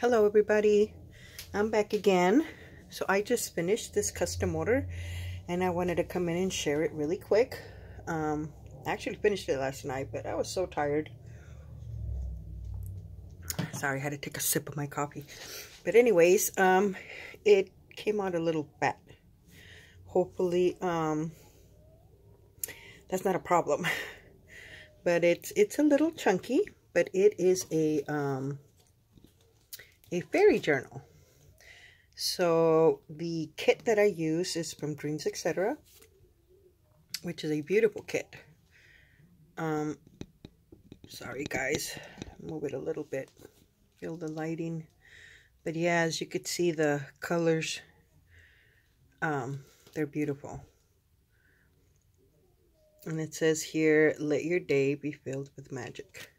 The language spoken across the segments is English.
Hello everybody, I'm back again. So I just finished this custom order and I wanted to come in and share it really quick. I actually finished it last night, but I was so tired. Sorry, I had to take a sip of my coffee. But anyways, it came out a little fat. Hopefully, that's not a problem. But it's a little chunky, but it is a fairy journal. So the kit that I use is from Dreams, etc., which is a beautiful kit. Sorry guys, move it a little bit, feel the lighting. But yeah, as you could see, the colors, they're beautiful. And it says here, let your day be filled with magic.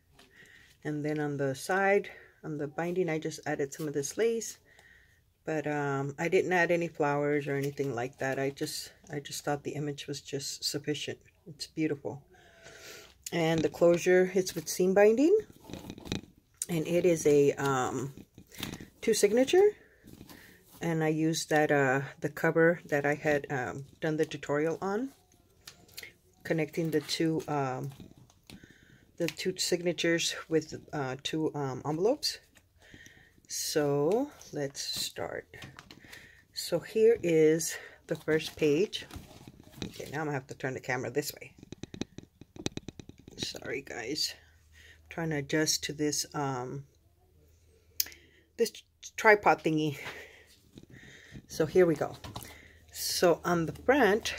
And then on the side, on the binding, I just added some of this lace, but I didn't add any flowers or anything like that. I just thought the image was just sufficient. It's beautiful. And the closure, it's with seam binding, and it is a 2 signature. And I used that the cover that I had done the tutorial on, connecting the two signatures with 2 envelopes. So let's start. So here is the first page. Okay, now I'm gonna have to turn the camera this way. Sorry guys, I'm trying to adjust to this this tripod thingy. So here we go. So on the front,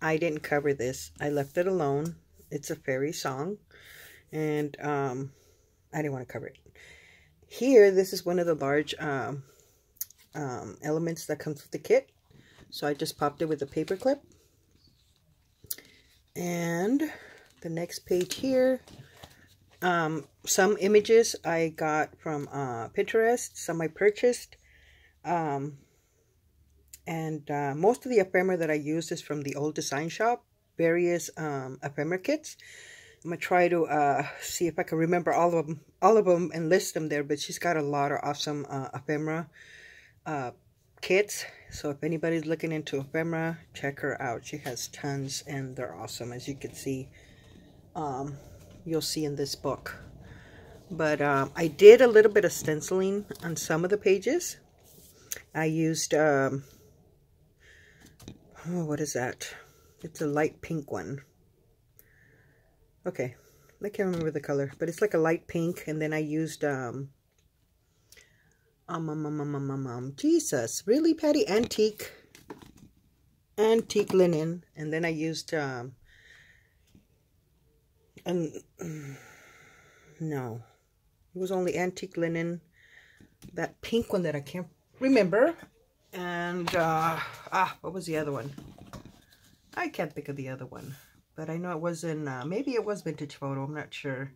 I didn't cover this. I left it alone. It's a fairy song, and I didn't want to cover it. Here, this is one of the large elements that comes with the kit. So I just popped it with a paper clip. And the next page here, some images I got from Pinterest, some I purchased. And most of the ephemera that I used is from the old design shop, various ephemera kits. I'm gonna try to see if I can remember all of them and list them there. But she's got a lot of awesome ephemera kits. So if anybody's looking into ephemera, check her out. She has tons, and they're awesome, as you can see. You'll see in this book. But I did a little bit of stenciling on some of the pages. I used oh, what is that? It's a light pink one. Okay, I can't remember the color, but it's like a light pink. And then I used Jesus, really, Patty? Antique linen. And then I used no, it was only antique linen, that pink one that I can't remember. And what was the other one? I can't think of the other one, but I know it was in maybe it was Vintage Photo, I'm not sure.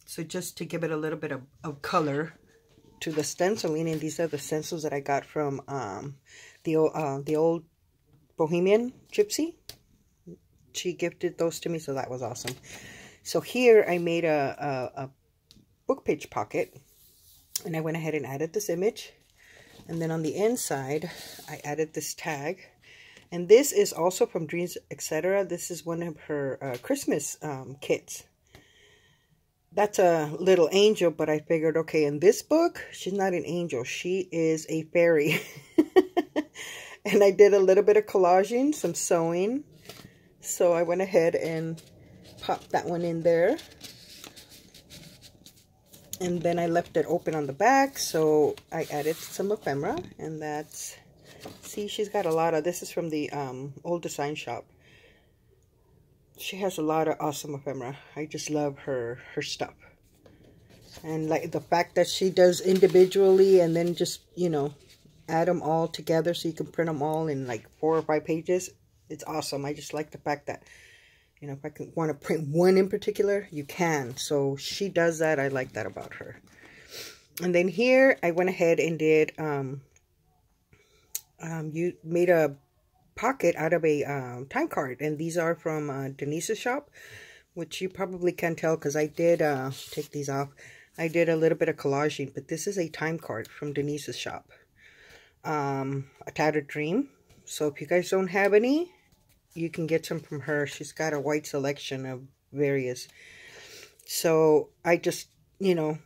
So just to give it a little bit of color to the stenciling. And these are the stencils that I got from the old Bohemian Gypsy. She gifted those to me, so that was awesome. So here I made a book page pocket, and I went ahead and added this image. And then on the inside, I added this tag. And this is also from Dreams, etc. This is one of her Christmas kits. That's a little angel, but I figured, okay, in this book, she's not an angel. She is a fairy. And I did a little bit of collaging, some sewing. So I went ahead and popped that one in there. And then I left it open on the back, so I added some ephemera, and that's, see, she's got a lot of, this is from the old design shop. She has a lot of awesome ephemera. I just love her stuff. And like the fact that she does individually and then just, you know, add them all together so you can print them all in like 4 or 5 pages. It's awesome. I just like the fact that, you know, if I want to print one in particular, you can. So she does that. I like that about her. And then here, I went ahead and did, you made a pocket out of a time card. And these are from Denise's shop, which you probably can tell because I did take these off. I did a little bit of collaging, but this is a time card from Denise's shop. A Tattered Dream. So if you guys don't have any, you can get some from her. She's got a wide selection of various. So I just, you know,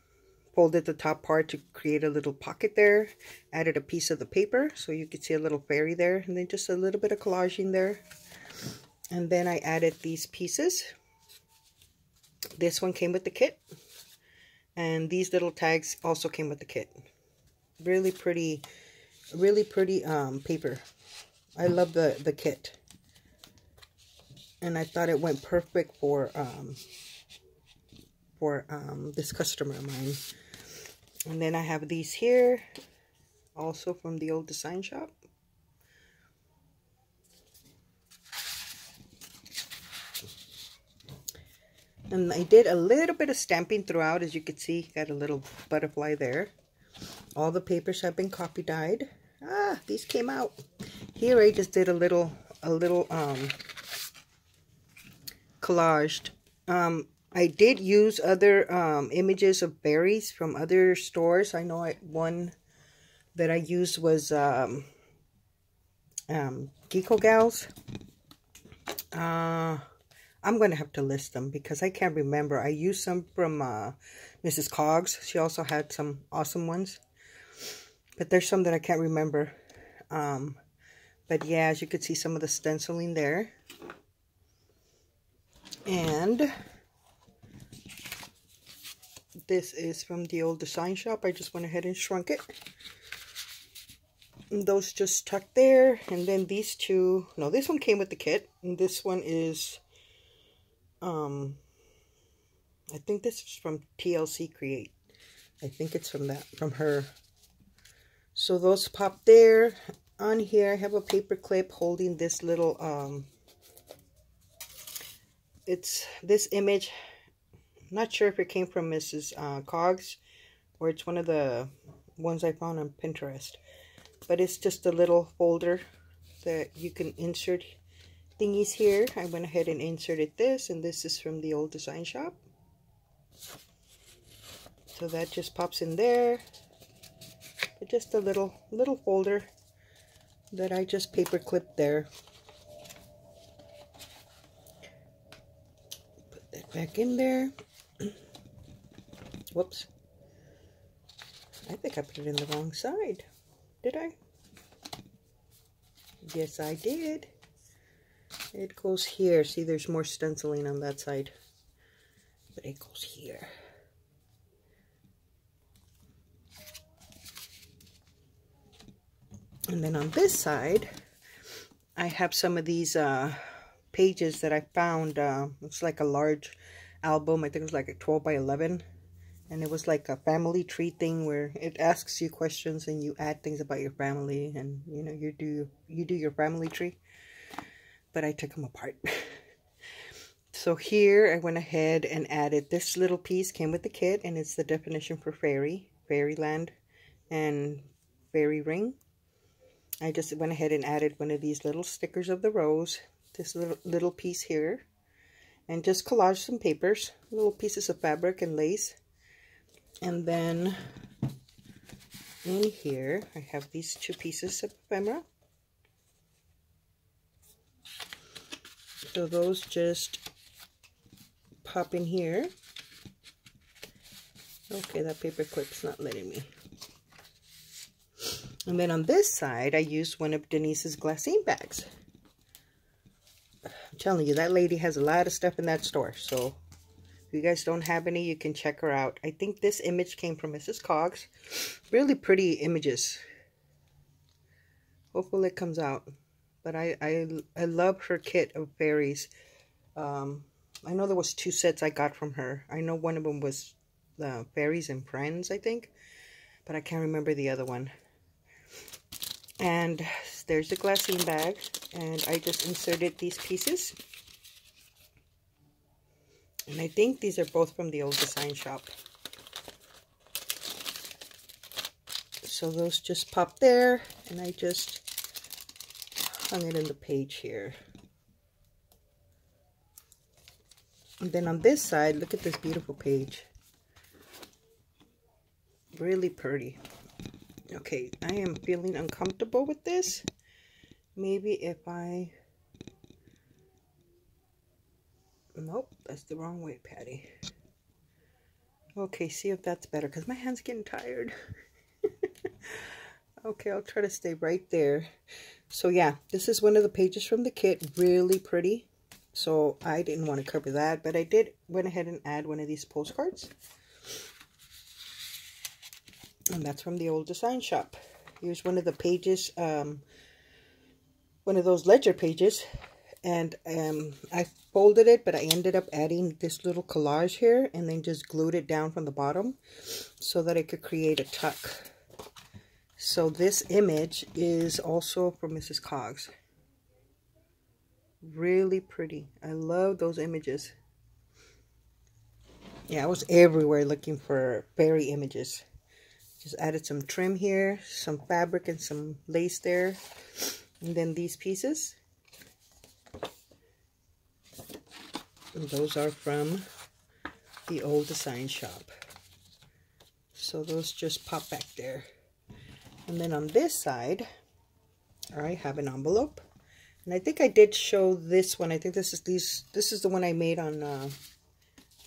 folded the top part to create a little pocket there. Added a piece of the paper so you could see a little fairy there. And then just a little bit of collaging there. And then I added these pieces. This one came with the kit. And these little tags also came with the kit. Really pretty paper. I love the kit. And I thought it went perfect for this customer of mine. And then I have these here, also from the old design shop. And I did a little bit of stamping throughout, as you can see. Got a little butterfly there. All the papers have been copy dyed. Ah, these came out. Here I just did a little collaged. I did use other images of berries from other stores. I know one that I used was Gecko Gals. I'm going to have to list them because I can't remember. I used some from Mrs. Cogs. She also had some awesome ones. But there's some that I can't remember. But yeah, as you can see, some of the stenciling there. And this is from the old design shop. I just went ahead and shrunk it. And those just tucked there. And then these two, no, this one came with the kit. And this one is, I think this is from TLC Create. I think it's from her. So those pop there. On here, I have a paper clip holding this little, it's this image. Not sure if it came from Mrs. Cogs or it's one of the ones I found on Pinterest. But it's just a little folder that you can insert thingies here. I went ahead and inserted this, and this is from the old design shop. So that just pops in there. But just a little folder that I just paper clipped there. Put that back in there. Whoops. I think I put it in the wrong side. Did I? Yes, I did. It goes here. See, there's more stenciling on that side. But it goes here. And then on this side, I have some of these pages that I found. It's like a large album. I think it was like a 12 by 11. And it was like a family tree thing where it asks you questions and you add things about your family. And, you know, you do your family tree. But I took them apart. So here I went ahead and added this little piece. Came with the kit. And it's the definition for fairy, fairyland, and fairy ring. I just went ahead and added one of these little stickers of the rose, this little piece here, and just collaged some papers, little pieces of fabric and lace. And then in here, I have these two pieces of ephemera. So those just pop in here. Okay, that paper clip's not letting me. And then on this side, I used one of Denise's Glassine bags. I'm telling you, that lady has a lot of stuff in that store. So if you guys don't have any, you can check her out. I think this image came from Mrs. Cogs. Really pretty images. Hopefully it comes out. But I love her kit of fairies. I know there was 2 sets I got from her. I know one of them was Fairies and Friends, I think. But I can't remember the other one. And there's the Glassine bag, and I just inserted these pieces. And I think these are both from the old design shop. So those just pop there, and I just hung it in the page here. And then on this side, look at this beautiful page. really pretty. Okay, I am feeling uncomfortable with this. Maybe if I... Nope, that's the wrong way, Patty. Okay, see if that's better, because my hand's getting tired. Okay, I'll try to stay right there. So yeah, this is one of the pages from the kit. Really pretty. So I didn't want to cover that, but I went ahead and add one of these postcards. And that's from the old design shop. Here's one of the pages, one of those ledger pages. And I folded it, but I ended up adding this little collage here and then just glued it down from the bottom so that I could create a tuck. So this image is also from Mrs. Cogs. Really pretty. I love those images. Yeah, I was everywhere looking for fairy images. Just added some trim here, some fabric and some lace there. And then these pieces. And those are from the old design shop. So those just pop back there. And then on this side, I have an envelope. And I think I did show this one. I think this is the one I made on a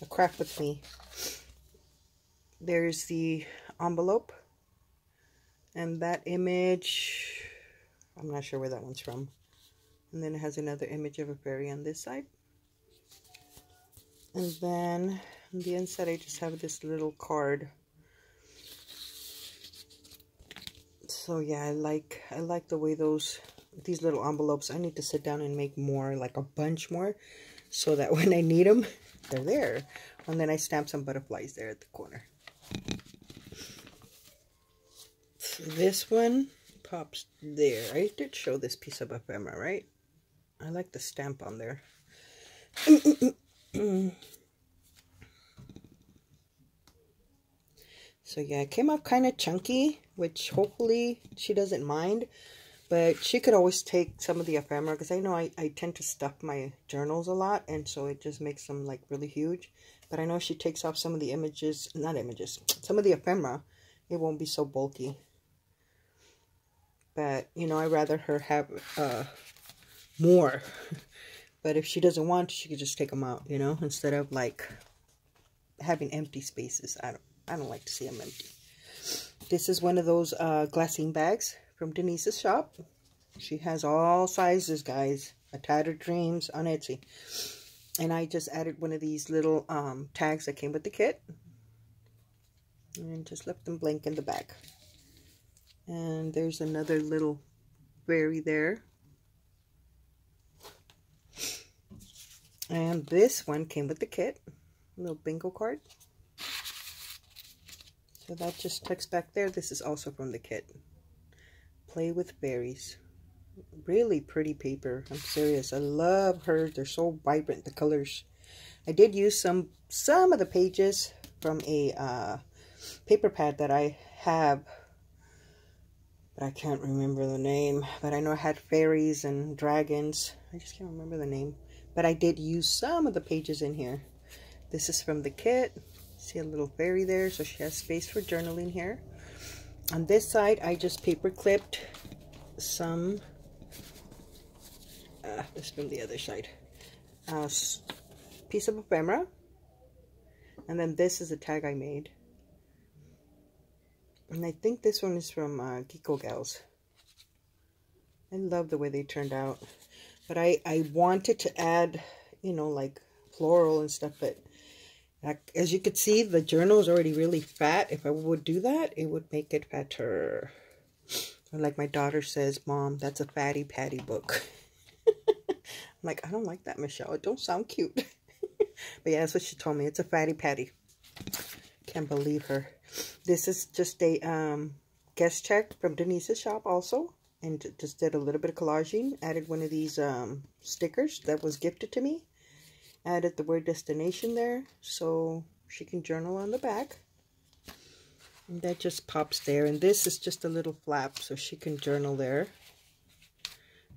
Craft With Me. There's the envelope. And that image, I'm not sure where that one's from. And then it has another image of a fairy on this side. And then on the inside, I just have this little card. So yeah, I like the way these little envelopes. I need to sit down and make more, like a bunch more, so that when I need them, they're there. And then I stamp some butterflies there at the corner. So this one pops there. I did show this piece of ephemera, right? I like the stamp on there. So yeah, it came out kind of chunky, which hopefully she doesn't mind. But she could always take some of the ephemera, because I know I tend to stuff my journals a lot, and so it just makes them like really huge. But I know if she takes off some of the images, some of the ephemera, it won't be so bulky. But, you know, I'd rather her have more. But if she doesn't want to, she could just take them out, you know, instead of like having empty spaces. I don't like to see them empty. This is one of those Glassine bags from Denise's shop. She has all sizes, guys. A Tattered Dreams on Etsy. And I just added one of these little tags that came with the kit. And just left them blank in the back. And there's another little fairy there. And this one came with the kit. A little bingo card. So that just tucks back there. This is also from the kit. Play with Fairies. Really pretty paper. I'm serious. I love her. They're so vibrant, the colors. I did use some of the pages from a paper pad that I have. But I can't remember the name. But I know I had fairies and dragons. I just can't remember the name. But I did use some of the pages in here. This is from the kit. See a little fairy there, so she has space for journaling here. On this side, I just paper clipped some, this from the other side, piece of ephemera. And then this is a tag I made. And I think this one is from Gecko Galz. I love the way they turned out. But I wanted to add, you know, like floral and stuff, but as you could see, the journal is already really fat. If I would do that, it would make it fatter. Or like my daughter says, Mom, that's a fatty patty book. I'm like, I don't like that, Michelle. It don't sound cute. But yeah, that's what she told me. It's a fatty patty. Can't believe her. This is just a guest check from Denise's shop also. And just did a little bit of collaging. Added one of these stickers that was gifted to me. Added the word destination there, so she can journal on the back. And that just pops there. And this is just a little flap, so she can journal there.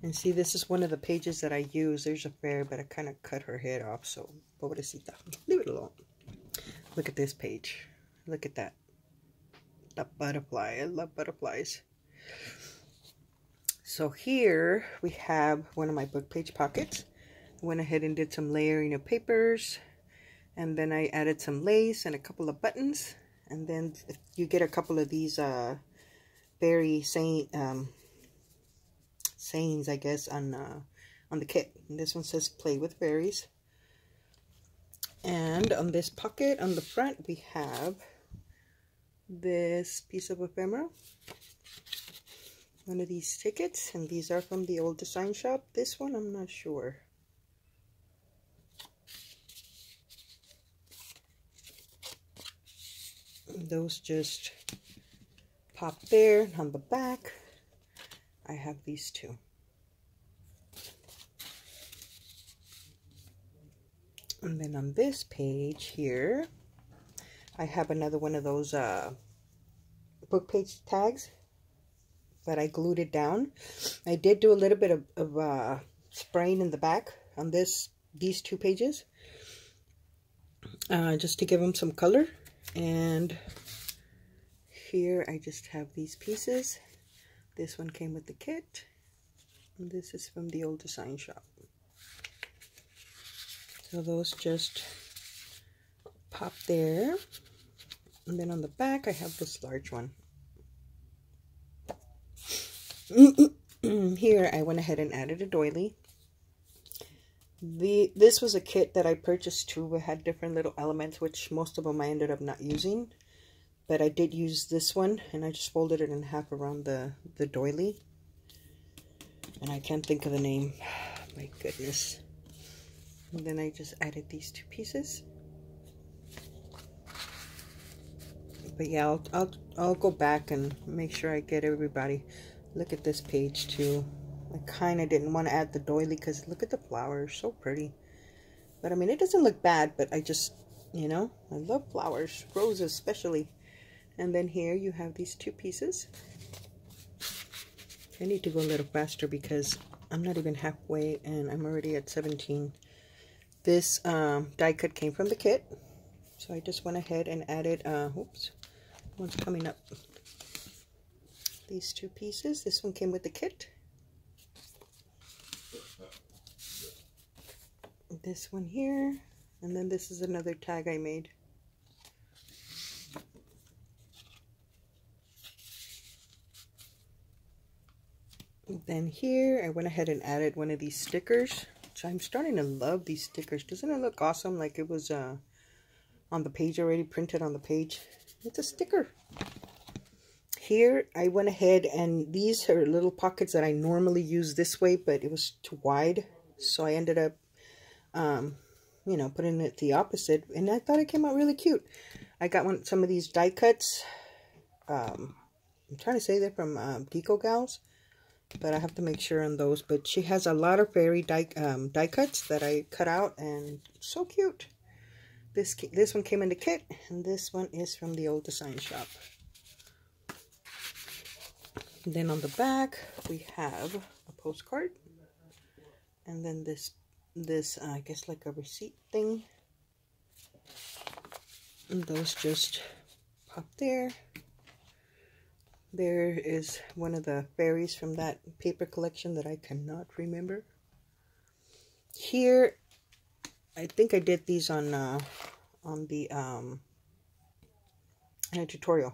And see, this is one of the pages that I use. There's a fairy, but I kind of cut her head off, so pobrecita. Leave it alone. Look at this page. Look at that. The butterfly. I love butterflies. So here we have one of my book page pockets. I went ahead and did some layering of papers. And then I added some lace and a couple of buttons. And then you get a couple of these fairy sayings, I guess, on the kit. And this one says play with fairies. And on this pocket on the front we have this piece of ephemera, one of these tickets, and these are from the old design shop. This one I'm not sure. Those just pop there. On the back I have these two. And then on this page here, I have another one of those book page tags, but I glued it down. I did do a little bit of spraying in the back on these two pages, just to give them some color. And here I just have these pieces. This one came with the kit, and this is from the old design shop. So those just pop there. And then on the back, I have this large one. Here, I went ahead and added a doily. This was a kit that I purchased too. It had different little elements, which most of them I ended up not using. But I did use this one, and I just folded it in half around the doily. And I can't think of the name. My goodness. And then I just added these two pieces. But yeah, I'll go back and make sure I get everybody. Look at this page too. I kind of didn't want to add the doily because look at the flowers, so pretty. But I mean, it doesn't look bad, but I just, you know, I love flowers, roses especially. And then here you have these two pieces. I need to go a little faster because I'm not even halfway and I'm already at 17. This die cut came from the kit, so I just went ahead and added, oops, one's coming up. These two pieces. This one came with the kit. This one here, and then this is another tag I made. Then here, I went ahead and added one of these stickers. I'm starting to love these stickers. Doesn't it look awesome? Like it was on the page already, printed on the page. It's a sticker. Here, I went ahead and these are little pockets that I normally use this way, but it was too wide. So I ended up, you know, putting it the opposite. And I thought it came out really cute. I got some of these die cuts. I'm trying to say they're from Gecko Galz. But I have to make sure on those. But she has a lot of fairy die cuts that I cut out, and so cute. This one came in the kit, and this one is from the old design shop. And then on the back we have a postcard, and then this I guess like a receipt thing, and those just pop there. There is one of the fairies from that paper collection that I cannot remember. Here, I think I did these on the in a tutorial.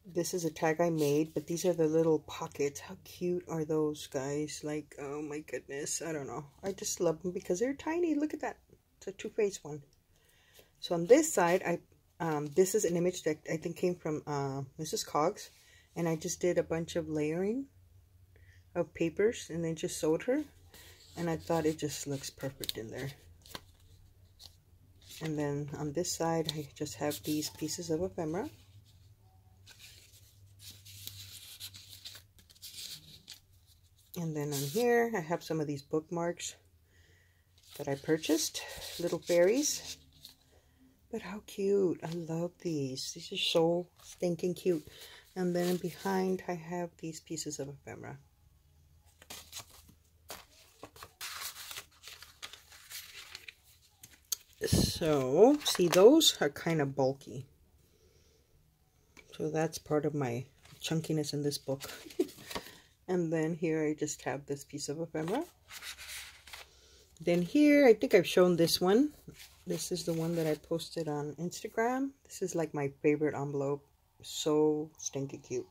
This is a tag I made, but these are the little pockets. How cute are those, guys? Like, oh my goodness, I don't know. I just love them because they're tiny. Look at that. It's a two-faced one. So on this side, this is an image that I think came from Mrs. Cogs. And I just did a bunch of layering of papers and then just sewed her. And I thought it just looks perfect in there. And then on this side, I just have these pieces of ephemera. And then on here, I have some of these bookmarks that I purchased. Little fairies. But how cute. I love these. These are so stinking cute. And then behind, I have these pieces of ephemera. So, see, those are kind of bulky. So that's part of my chunkiness in this book. And then here I just have this piece of ephemera. Then here, I think I've shown this one. This is the one that I posted on Instagram. This is like my favorite envelope. So stinky cute.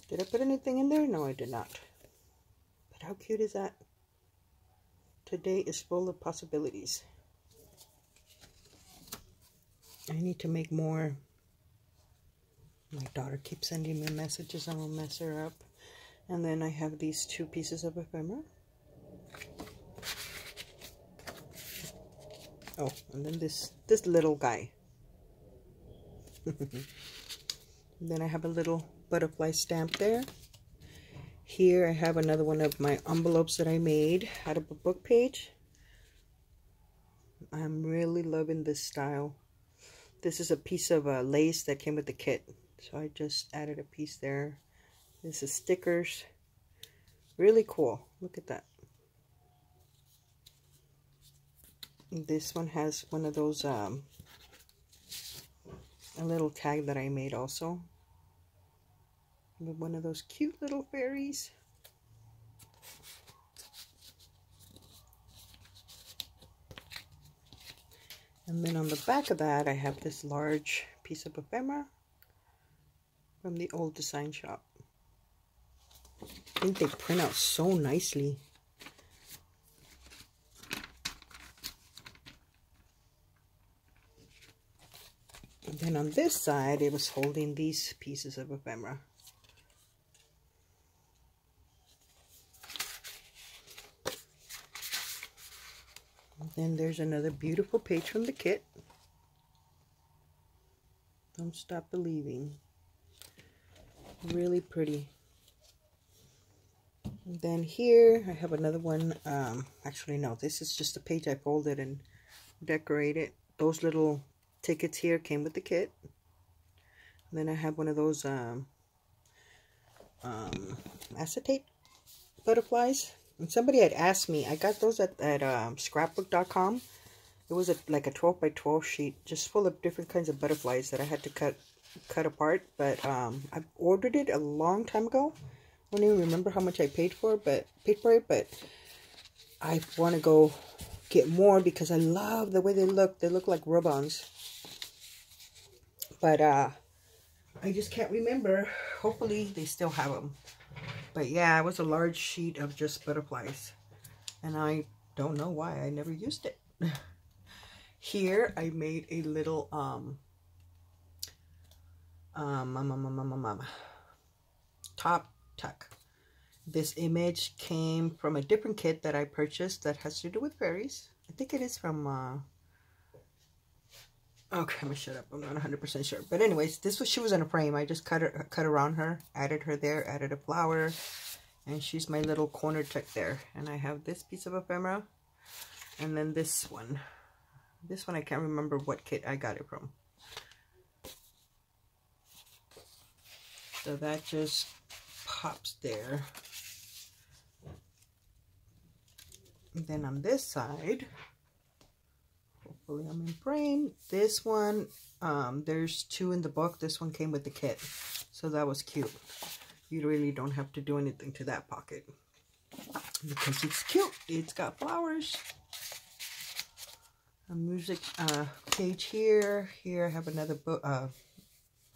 Did I put anything in there? No, I did not. But how cute is that? Today is full of possibilities. I need to make more. My daughter keeps sending me messages. I'm gonna mess her up. And then I have these two pieces of ephemera. Oh, and then this little guy. Then I have a little butterfly stamp there. Here I have another one of my envelopes that I made out of a book page. I'm really loving this style. This is a piece of lace that came with the kit. So I just added a piece there. This is stickers. Really cool. Look at that. This one has one of those, a little tag that I made also. With one of those cute little fairies. And then on the back of that, I have this large piece of ephemera from the old design shop. I think they print out so nicely. And then on this side, it was holding these pieces of ephemera. And then there's another beautiful page from the kit. Don't Stop Believing. Really pretty. And then here I have another one. Actually, no, this is just a page I folded and decorated. Those little tickets here came with the kit. And then I have one of those acetate butterflies. And somebody had asked me, I got those at scrapbook.com. It was like a 12 by 12 sheet just full of different kinds of butterflies that I had to cut apart. But I ordered it a long time ago. I don't even remember how much I paid for it, but I want to go get more because I love the way they look. They look like ribbons. But I just can't remember. Hopefully they still have them. But yeah, it was a large sheet of just butterflies. And I don't know why I never used it. Here I made a little top tuck. This image came from a different kit that I purchased that has to do with fairies. I think it is from okay, I'm gonna shut up. I'm not 100% sure. But anyways, she was in a frame. I just cut around her, added her there, added a flower, and she's my little corner tuck there. And I have this piece of ephemera, and then this one. This one I can't remember what kit I got it from. So that just pops there. And then on this side, hopefully I'm in frame. This one, there's two in the book. This one came with the kit. So that was cute. You really don't have to do anything to that pocket. Because it's cute. It's got flowers. A music page here. Here I have another book,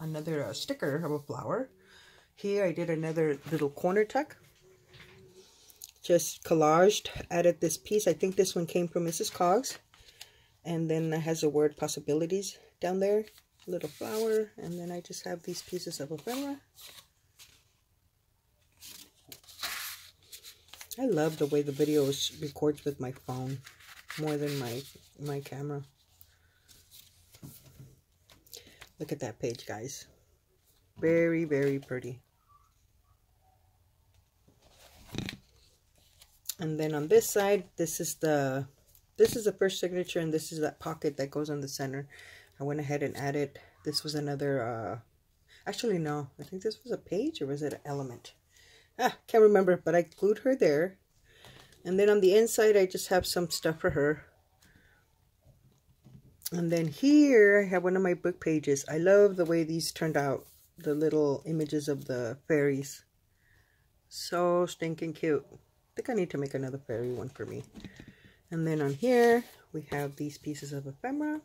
another sticker of a flower. Here I did another little corner tuck. Just collaged, added this piece. I think this one came from Mrs. Cogs. And then it has the word possibilities down there. Little flower. And then I just have these pieces of ephemera. I love the way the video records with my phone. More than my camera. Look at that page, guys. Very, very pretty. And then on this side, this is the first signature, and this is that pocket that goes on the center. I went ahead and added, this was another, actually no, I think this was a page, or was it an element? Can't remember, but I glued her there. And then on the inside, I just have some stuff for her. And then here I have one of my book pages. I love the way these turned out. The little images of the fairies. So stinking cute. I think I need to make another fairy one for me. And then on here we have these pieces of ephemera.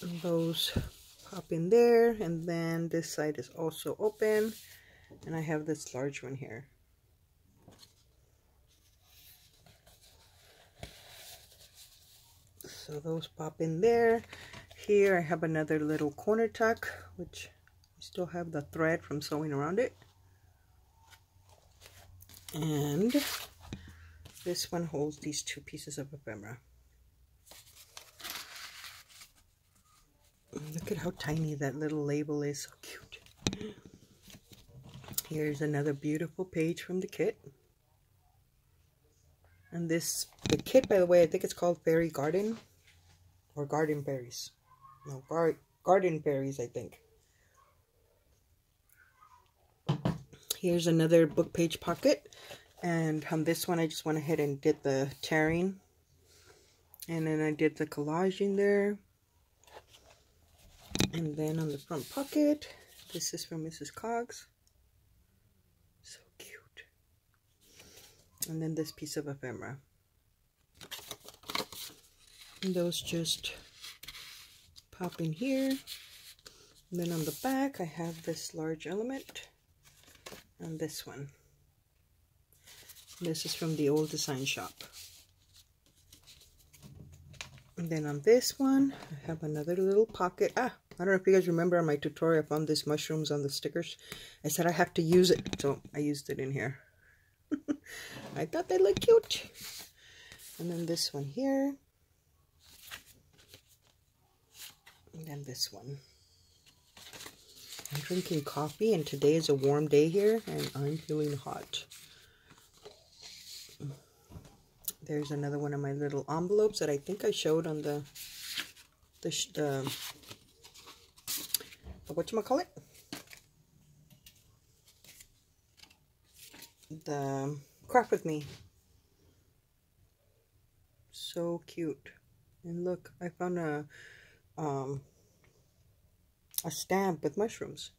And those pop in there. And then this side is also open. And I have this large one here. So those pop in there. Here I have another little corner tuck, which I still have the thread from sewing around it. And this one holds these two pieces of ephemera. Look at how tiny that little label is. So cute. Here's another beautiful page from the kit. And the kit, by the way, I think it's called Fairy Garden. Or Garden Fairies. No, Garden Fairies, I think. Here's another book page pocket. And on this one, I just went ahead and did the tearing. And then I did the collaging there. And then on the front pocket, this is from Mrs. Cogs. So cute. And then this piece of ephemera. And those just pop in here. And then on the back, I have this large element. And this one. This is from the old design shop. And then on this one, I have another little pocket. I don't know if you guys remember on my tutorial, I found these mushrooms on the stickers. I said I have to use it, so I used it in here. I thought they looked cute. And then this one here. And then this one. I'm drinking coffee, and today is a warm day here, and I'm feeling hot. There's another one of my little envelopes that I think I showed on the whatchamacallit? The Craft With Me. So cute. And look, I found a stamp with mushrooms.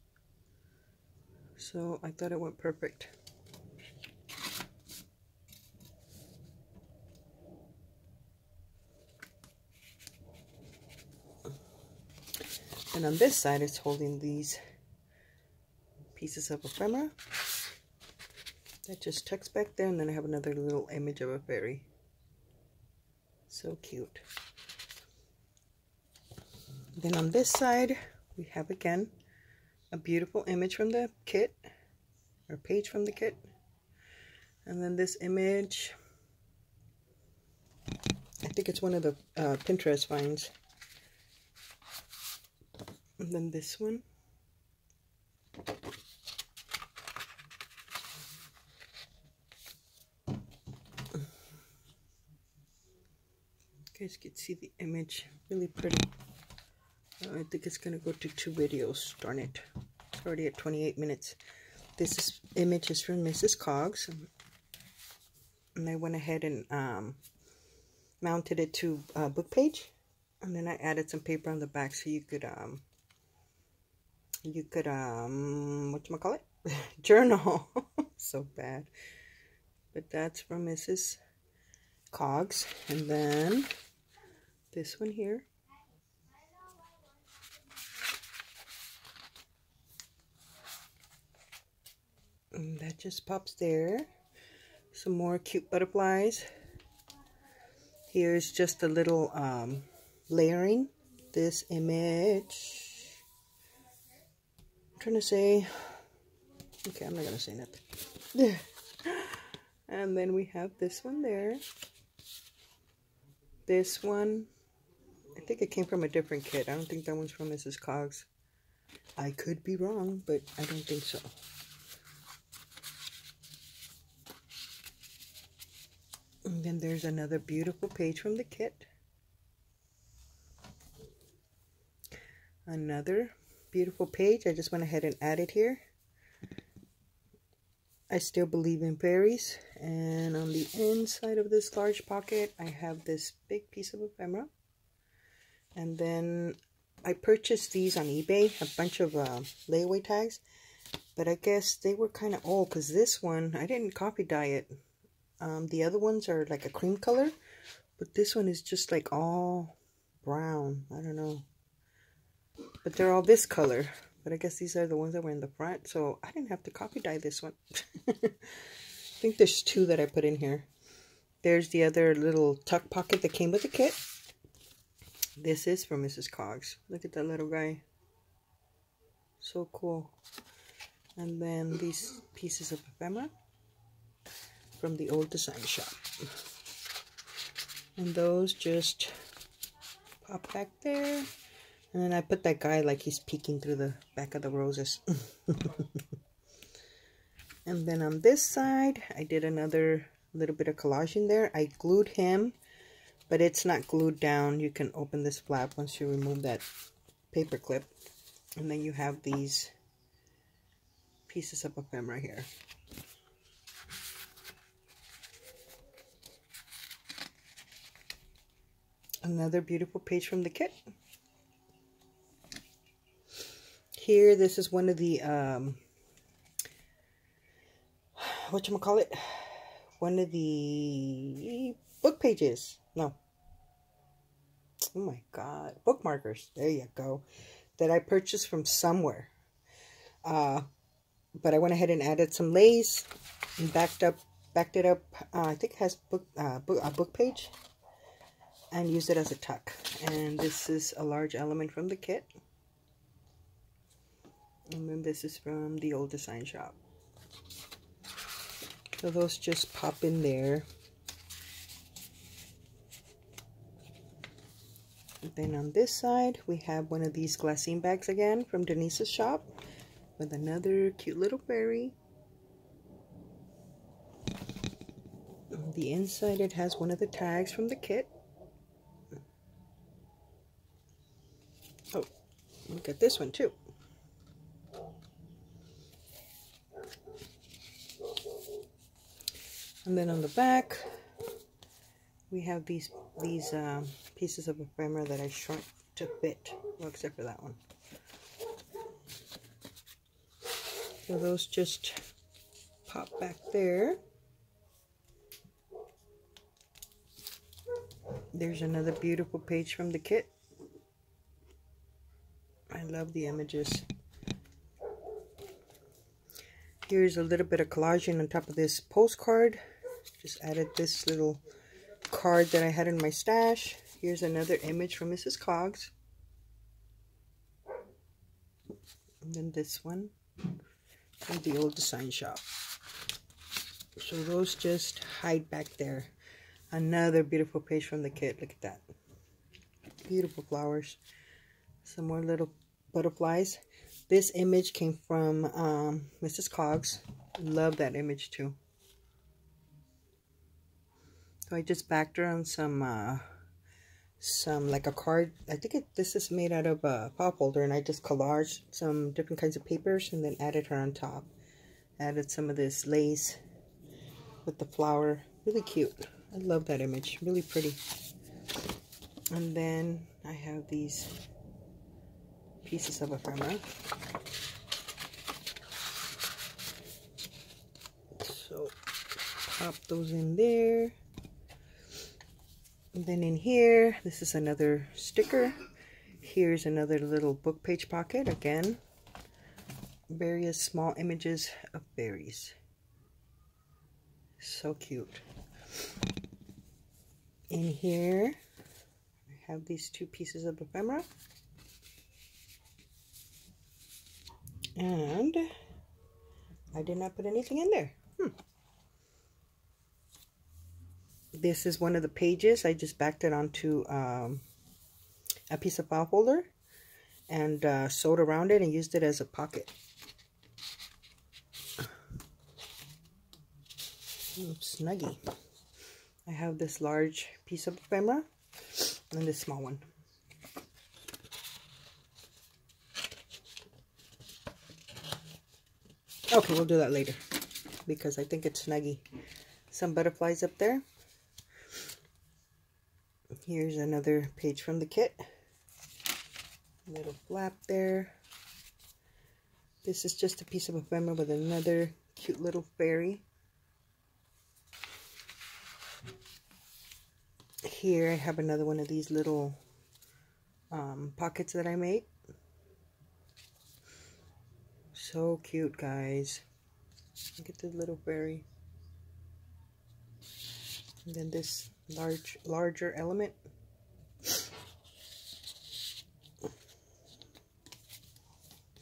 So I thought it went perfect. And on this side, it's holding these pieces of ephemera. That just tucks back there, and then I have another little image of a fairy. So cute. Then on this side, we have again a beautiful image from the kit, or page from the kit. And then this image, I think it's one of the Pinterest finds. And then this one. You guys can see the image, really pretty. I think it's gonna go to 2 videos, darn it. It's already at 28 minutes. This image is from Mrs. Cogs. And I went ahead and mounted it to a book page. And then I added some paper on the back so you could whatchamacallit? Journal. So bad. But that's from Mrs. Cogs. And then this one here. And that just pops there. Some more cute butterflies. Here's just a little layering. This image. I'm trying to say. Okay, I'm not going to say nothing. And then we have this one there. This one. I think it came from a different kit. I don't think that one's from Mrs. Cogs. I could be wrong, but I don't think so. And then there's another beautiful page from the kit. Another beautiful page. I just went ahead and added here. I still believe in fairies. And on the inside of this large pocket, I have this big piece of ephemera. And then I purchased these on eBay, a bunch of layaway tags. But I guess they were kind of old because this one, I didn't copy dye it. The other ones are like a cream color. But this one is just like all brown. I don't know. But they're all this color. But I guess these are the ones that were in the front. So I didn't have to copy dye this one. I think there's two that I put in here. There's the other little tuck pocket that came with the kit. This is from Mrs. Cogs. Look at that little guy. So cool. And then these pieces of ephemera from the old design shop. And those just pop back there. And then I put that guy like he's peeking through the back of the roses. And then on this side, I did another little bit of collage in there. I glued him, but it's not glued down. You can open this flap once you remove that paper clip. And then you have these pieces of ephemera here. Another beautiful page from the kit. Here, this is one of the, whatchamacallit? One of the book pages. No. Oh my God. Bookmarkers. There you go. That I purchased from somewhere. But I went ahead and added some lace and backed it up. I think it has a book page. And used it as a tuck. And this is a large element from the kit. And then this is from the old design shop. So those just pop in there. And then on this side, we have one of these Glassine bags again from Denise's shop. With another cute little fairy. On the inside, it has one of the tags from the kit. Oh, look at this one too. And then on the back, we have these pieces of ephemera that I shrunk to fit. Well, except for that one. So those just pop back there. There's another beautiful page from the kit. I love the images. Here's a little bit of collaging on top of this postcard. Just added this little card that I had in my stash. Here's another image from Mrs. Cogs. And then this one from the old design shop. So those just hide back there. Another beautiful page from the kit. Look at that. Beautiful flowers. Some more little butterflies. This image came from Mrs. Cogs. Love that image too. So I just backed her on some like a card. I think this is made out of a pop holder, and I just collaged some different kinds of papers and then added her on top. Added some of this lace with the flower. Really cute. I love that image. Really pretty. And then I have these pieces of ephemera. So pop those in there. And then in here, this is another sticker. Here's another little book page pocket. Again, various small images of berries. So cute. In here, I have these two pieces of ephemera. And I did not put anything in there. This is one of the pages. I just backed it onto a piece of file folder and sewed around it and used it as a pocket. Snuggie. I have this large piece of ephemera and this small one. Okay, we'll do that later. because I think it's snuggy. Some butterflies up there. Here's another page from the kit. Little flap there. This is just a piece of ephemera with another cute little fairy. Here I have another one of these little pockets that I made. So cute, guys. Look at the little fairy. And then this larger element.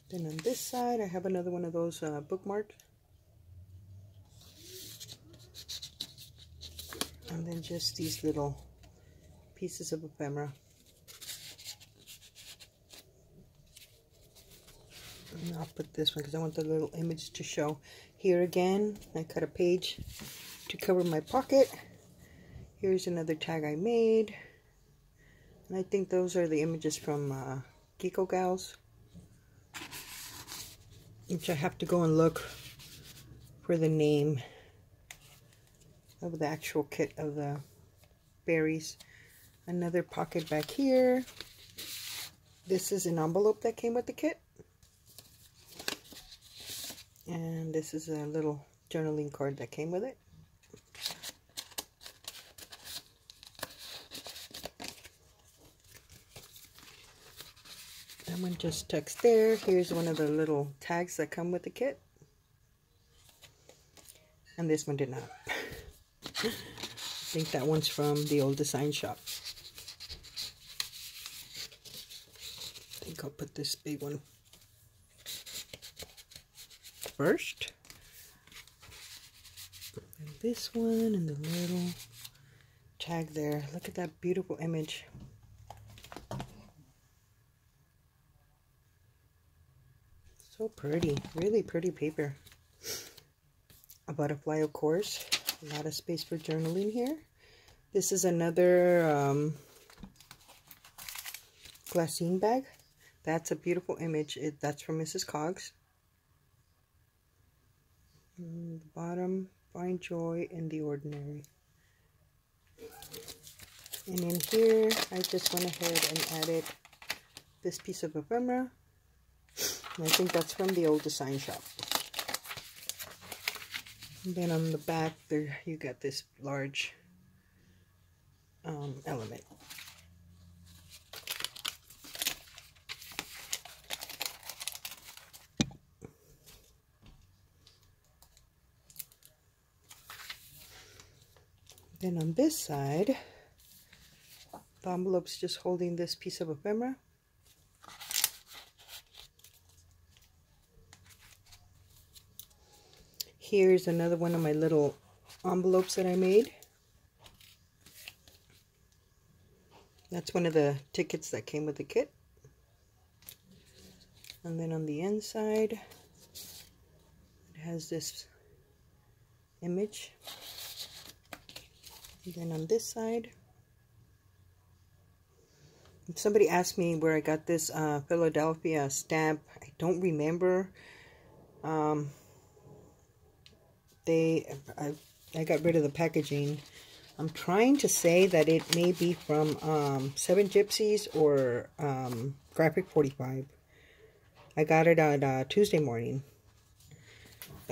Then on this side, I have another one of those bookmarks. And then just these little pieces of ephemera. And I'll put this one because I want the little image to show. Here again, I cut a page to cover my pocket. Here's another tag I made. And I think those are the images from Gecko Gals, which I have to go and look for the name of the actual kit of the berries. Another pocket back here. This is an envelope that came with the kit. And this is a little journaling card that came with it. That one just tucks there. Here's one of the little tags that come with the kit. And this one did not. I think that one's from the old design shop. I think I'll put this big one first. And this one and the little tag there. Look at that beautiful image. So pretty. Really pretty paper. A butterfly, of course. A lot of space for journaling here. This is another Glassine bag. That's a beautiful image. That's from Mrs. Cogs. And the bottom, find joy in the ordinary. And in here, I just went ahead and added this piece of ephemera. And I think that's from the old design shop. And then on the back there, you got this large element. Then on this side, the envelope's just holding this piece of ephemera. Here's another one of my little envelopes that I made. That's one of the tickets that came with the kit. And then on the inside, it has this image. And then on this side, somebody asked me where I got this Philadelphia stamp. I don't remember. I got rid of the packaging. I'm trying to say that it may be from Seven Gypsies or Graphic 45. I got it on Tuesday morning.